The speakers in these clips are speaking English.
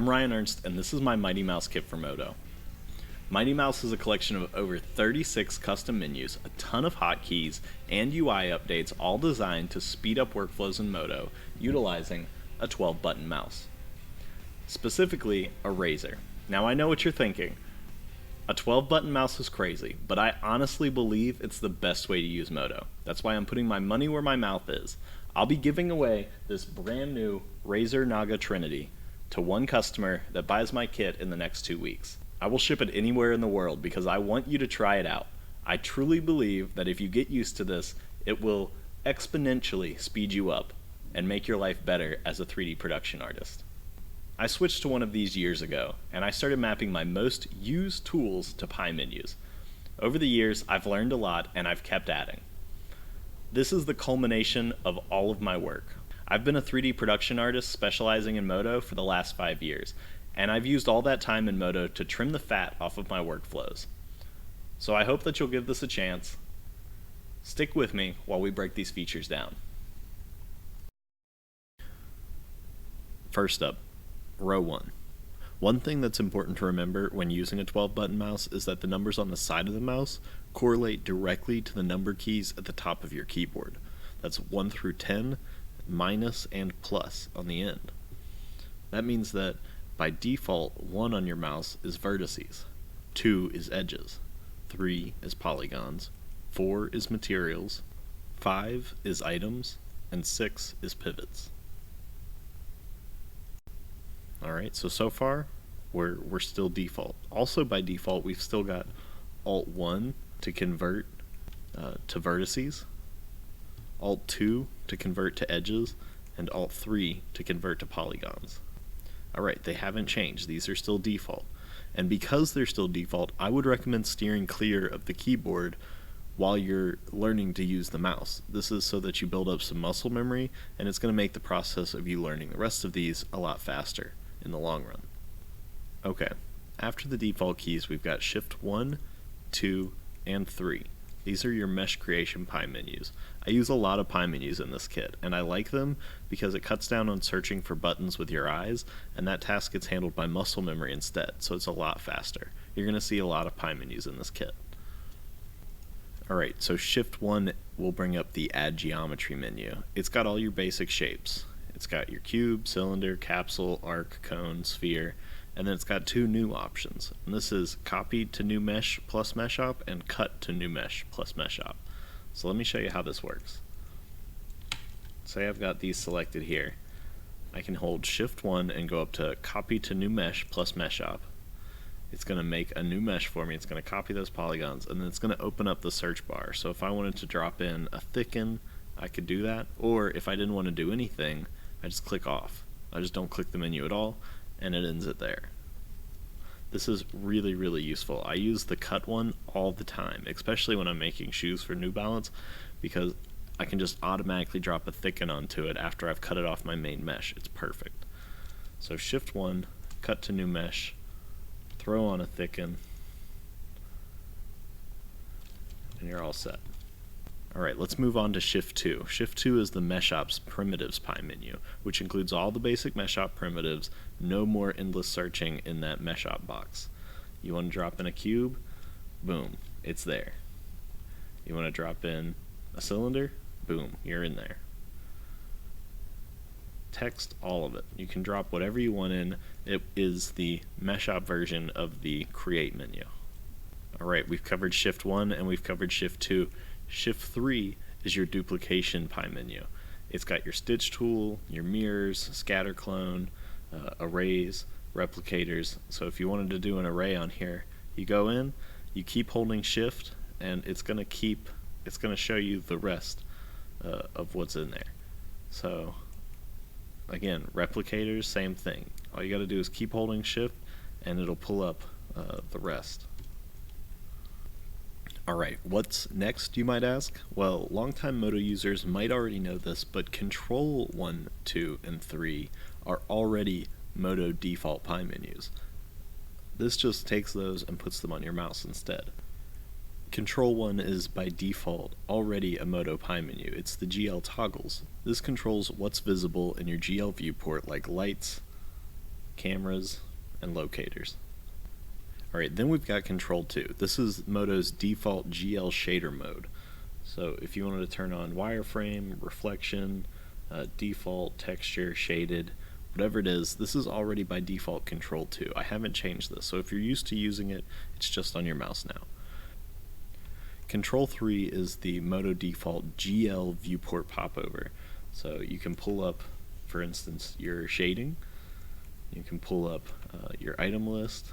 I'm Ryan Ernst, and this is my Mighty Mouse kit for Modo. Mighty Mouse is a collection of over 36 custom menus, a ton of hotkeys, and UI updates, all designed to speed up workflows in Modo, utilizing a 12-button mouse. Specifically, a razor. Now I know what you're thinking. A 12-button mouse is crazy, but I honestly believe it's the best way to use Modo. That's why I'm putting my money where my mouth is. I'll be giving away this brand new Razer Naga Trinity to one customer that buys my kit in the next 2 weeks. I will ship it anywhere in the world because I want you to try it out. I truly believe that if you get used to this, it will exponentially speed you up and make your life better as a 3D production artist. I switched to one of these years ago, and I started mapping my most used tools to pie menus. Over the years, I've learned a lot, and I've kept adding. This is the culmination of all of my work. I've been a 3D production artist specializing in Modo for the last 5 years, and I've used all that time in Modo to trim the fat off of my workflows. So I hope that you'll give this a chance. Stick with me while we break these features down. First up, row 1. One thing that's important to remember when using a 12-button mouse is that the numbers on the side of the mouse correlate directly to the number keys at the top of your keyboard. That's 1 through 10, minus, and plus on the end. That means that by default, 1 on your mouse is vertices, 2 is edges, 3 is polygons, 4 is materials, 5 is items, and 6 is pivots. Alright, so far, we're still default. Also by default, we've still got Alt 1 to convert to vertices, Alt 2 to convert to edges, and Alt 3 to convert to polygons. Alright, they haven't changed. These are still default. And because they're still default, I would recommend steering clear of the keyboard while you're learning to use the mouse. This is so that you build up some muscle memory, and it's going to make the process of you learning the rest of these a lot faster in the long run. Okay, after the default keys, we've got Shift 1, 2, and 3. These are your mesh creation pie menus. I use a lot of pie menus in this kit, and I like them because it cuts down on searching for buttons with your eyes, and that task gets handled by muscle memory instead, so it's a lot faster. You're going to see a lot of pie menus in this kit. Alright, so Shift 1 will bring up the Add Geometry menu. It's got all your basic shapes. It's got your cube, cylinder, capsule, arc, cone, sphere, and then it's got 2 new options. And this is Copy to New Mesh plus Mesh Op and Cut to New Mesh plus Mesh Op. So let me show you how this works. Say I've got these selected here. I can hold Shift 1 and go up to Copy to New Mesh plus Mesh Op. It's going to make a new mesh for me. It's going to copy those polygons, and then it's going to open up the search bar. So if I wanted to drop in a thicken, I could do that. Or if I didn't want to do anything, I just click off. I just don't click the menu at all, and it ends it there. This is really, really useful. I use the cut one all the time, especially when I'm making shoes for New Balance, because I can just automatically drop a thicken onto it after I've cut it off my main mesh. It's perfect. So Shift 1, cut to new mesh, throw on a thicken, and you're all set. Alright, let's move on to Shift 2. Shift 2 is the Mesh Ops Primitives pie menu, which includes all the basic Mesh Op primitives, no more endless searching in that Mesh Op box. You want to drop in a cube? Boom, it's there. You want to drop in a cylinder? Boom, you're in there. Text, all of it. You can drop whatever you want in. It is the Mesh Op version of the Create menu. Alright, we've covered Shift 1 and we've covered Shift 2. Shift 3 is your duplication pie menu. It's got your stitch tool, your mirrors, scatter clone, arrays, replicators. So if you wanted to do an array on here, you go in, you keep holding Shift, and it's going to show you the rest of what's in there. So again, replicators, same thing. All you got to do is keep holding Shift, and it'll pull up the rest. Alright, what's next, you might ask? Well, longtime Modo users might already know this, but Control 1, 2, and 3 are already Modo default pie menus. This just takes those and puts them on your mouse instead. Control 1 is by default already a Modo pie menu. It's the GL toggles. This controls what's visible in your GL viewport, like lights, cameras, and locators. Alright, then we've got Control 2. This is Modo's default GL shader mode. So if you wanted to turn on wireframe, reflection, default, texture, shaded, whatever it is, this is already by default Control 2. I haven't changed this, so if you're used to using it, it's just on your mouse now. Control 3 is the Modo default GL viewport popover. So you can pull up, for instance, your shading, you can pull up your item list,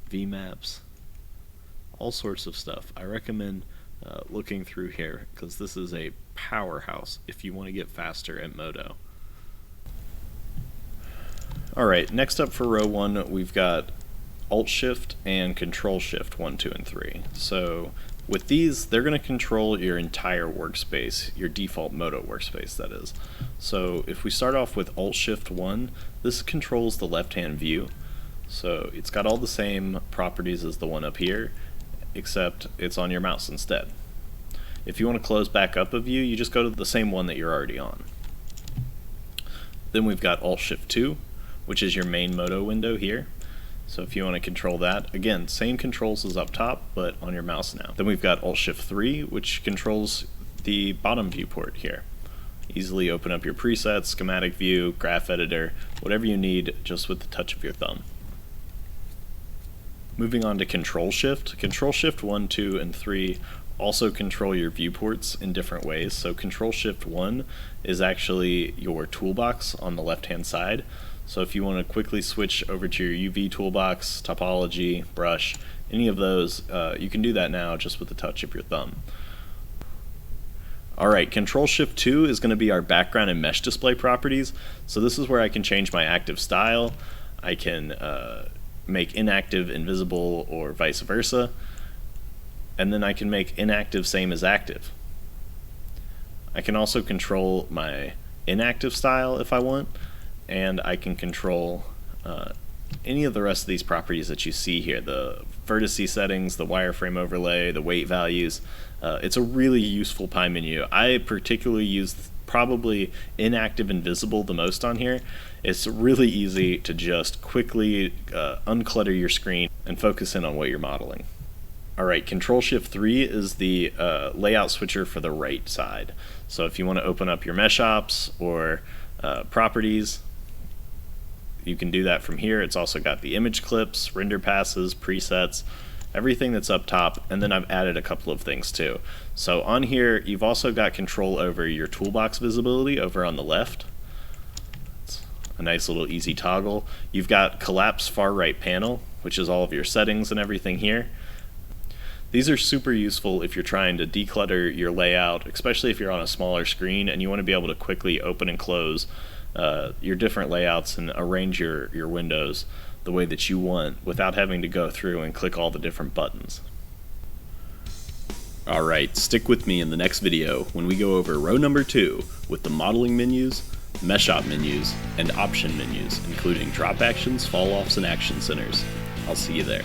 VMaps, all sorts of stuff. I recommend looking through here because this is a powerhouse if you want to get faster at Modo. Alright, next up for row 1 we've got Alt-Shift and Control-Shift 1, 2, and 3. So with these, they're going to control your entire workspace, your default Modo workspace that is. So if we start off with Alt-Shift 1, this controls the left-hand view. So it's got all the same properties as the one up here, except it's on your mouse instead. If you want to close back up a view, you just go to the same one that you're already on. Then we've got Alt-Shift 2, which is your main Modo window here. So if you want to control that, again, same controls as up top, but on your mouse now. Then we've got Alt-Shift 3, which controls the bottom viewport here. Easily open up your presets, schematic view, graph editor, whatever you need just with the touch of your thumb. Moving on to Control-Shift. Control-Shift 1, 2, and 3 also control your viewports in different ways. So Control-Shift 1 is actually your toolbox on the left-hand side. So if you want to quickly switch over to your UV toolbox, topology, brush, any of those, you can do that now just with the touch of your thumb. Alright, Control-Shift 2 is going to be our background and mesh display properties. So this is where I can change my active style. I can make inactive invisible or vice versa. And then I can make inactive same as active. I can also control my inactive style if I want. And I can control any of the rest of these properties that you see here, the vertice settings, the wireframe overlay, the weight values. It's a really useful pie menu. I particularly use probably inactive and visible the most on here. It's really easy to just quickly unclutter your screen and focus in on what you're modeling. Alright, Control-Shift 3 is the layout switcher for the right side. So if you want to open up your mesh ops or properties, you can do that from here. It's also got the image clips, render passes, presets, everything that's up top, and then I've added a couple of things too. So on here, you've also got control over your toolbox visibility over on the left. It's a nice little easy toggle. You've got collapse far right panel, which is all of your settings and everything here. These are super useful if you're trying to declutter your layout, especially if you're on a smaller screen and you want to be able to quickly open and close your different layouts and arrange your windows the way that you want without having to go through and click all the different buttons. Alright, stick with me in the next video when we go over row number 2 with the modeling menus, mesh op menus, and option menus, including drop actions, fall offs, and action centers. I'll see you there.